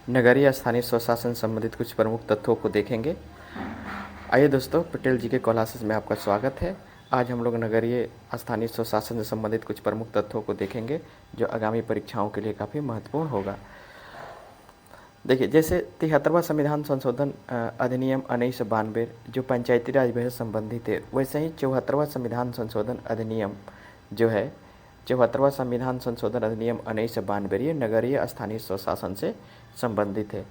नगरीय स्थानीय स्वशासन संबंधित कुछ प्रमुख तथ्यों को देखेंगे। आइए दोस्तों, पटेल जी के क्लासेस में आपका स्वागत है। आज हम लोग नगरीय स्थानीय स्वशासन से संबंधित कुछ प्रमुख तथ्यों को देखेंगे जो आगामी परीक्षाओं के लिए काफ़ी महत्वपूर्ण होगा। देखिए, जैसे 73वां संविधान संशोधन अधिनियम 1992 जो पंचायती राज व्यवस्था से संबंधित है, वैसे ही 74वां संविधान संशोधन अधिनियम जो है 74वां संविधान संशोधन अधिनियम 1992 ये नगरीय स्थानीय स्वशासन से संबंधित है।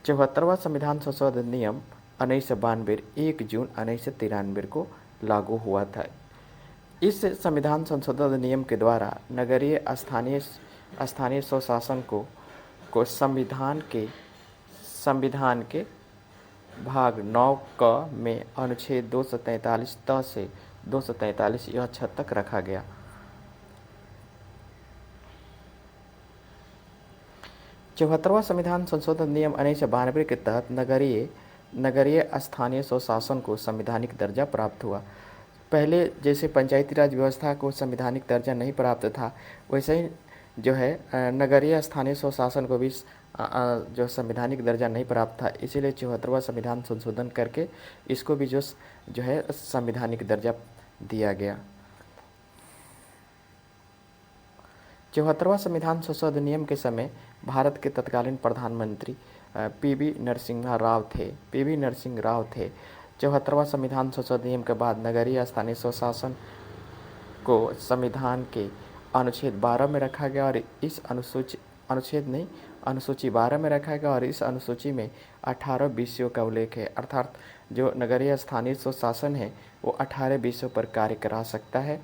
74वां संविधान संशोधन अधिनियम 1992 1 जून 1993 को लागू हुआ था। इस संविधान संशोधन अधिनियम के द्वारा नगरीय स्थानीय स्वशासन को संविधान के भाग 9 क में अनुच्छेद 243 त से 243 यह छद तक रखा गया। चौहत्तरवां संविधान संशोधन नियम 1992 के तहत नगरीय स्थानीय स्वशासन को संवैधानिक दर्जा प्राप्त हुआ। पहले जैसे पंचायती राज व्यवस्था को संवैधानिक दर्जा नहीं प्राप्त था, वैसे ही जो है नगरीय स्थानीय स्वशासन को भी जो संवैधानिक दर्जा नहीं प्राप्त था, इसीलिए 74वां संविधान संशोधन करके इसको भी जो है संवैधानिक दर्जा दिया गया। 74वां संविधान संशोधन अधिनियम के समय भारत के तत्कालीन प्रधानमंत्री पीवी नरसिम्हा राव थे। 74वां संविधान संशोधन अधिनियम के बाद नगरीय स्थानीय स्वशासन को संविधान के अनुच्छेद 12 में रखा गया और इस अनुसूची 12 में रखा गया और इस अनुसूची में 18 विषयों का उल्लेख है। अर्थात जो नगरीय स्थानीय स्वशासन है वो 18 विषयों पर कार्य करा सकता है।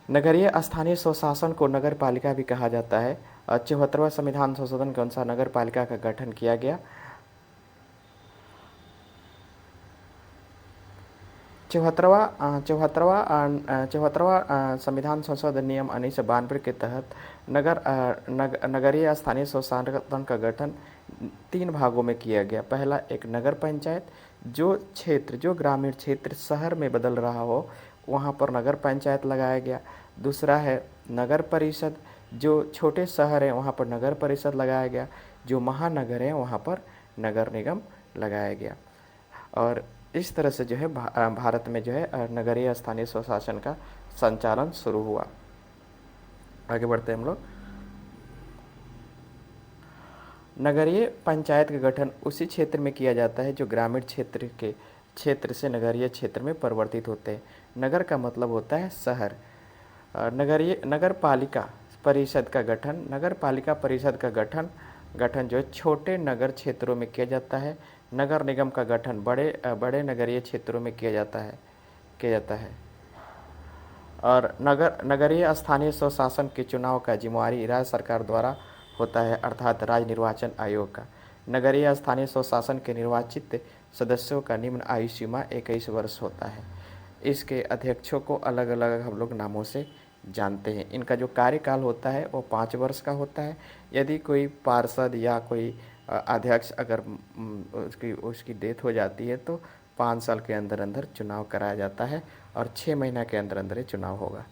नगरीय स्थानीय स्वशासन को नगर पालिका भी कहा जाता है। 74वां संविधान संशोधन के अनुसार नगर पालिका का गठन किया गया। 74वां संविधान संशोधन नियम 1992 के तहत नगरीय स्थानीय स्वशासन का गठन 3 भागों में किया गया। पहला, एक नगर पंचायत, जो ग्रामीण क्षेत्र शहर में बदल रहा हो वहाँ पर नगर पंचायत लगाया गया। दूसरा है नगर परिषद, जो छोटे शहर हैं वहाँ पर नगर परिषद लगाया गया। जो महानगर हैं वहाँ पर नगर निगम लगाया गया। और इस तरह से जो है भारत में जो है नगरीय स्थानीय स्वशासन का संचालन शुरू हुआ। आगे बढ़ते हैं हम लोग। नगरीय पंचायत का गठन उसी क्षेत्र में किया जाता है जो ग्रामीण क्षेत्र से नगरीय क्षेत्र में परिवर्तित होते हैं। नगर का मतलब होता है शहर। नगर पालिका परिषद का गठन जो है छोटे नगर क्षेत्रों में किया जाता है। नगर निगम का गठन बड़े नगरीय क्षेत्रों में किया जाता है। और नगरीय स्थानीय स्वशासन के चुनाव का जिम्मेवारी राज्य सरकार द्वारा होता है, अर्थात राज्य निर्वाचन आयोग का। नगरीय स्थानीय स्वशासन के निर्वाचित सदस्यों का निम्न आयु सीमा 21 वर्ष होता है। इसके अध्यक्षों को अलग अलग हम लोग नामों से जानते हैं। इनका जो कार्यकाल होता है वो 5 वर्ष का होता है। यदि कोई पार्षद या कोई अध्यक्ष अगर उसकी डेथ हो जाती है तो 5 साल के अंदर अंदर चुनाव कराया जाता है और 6 महीना के अंदर अंदर चुनाव होगा।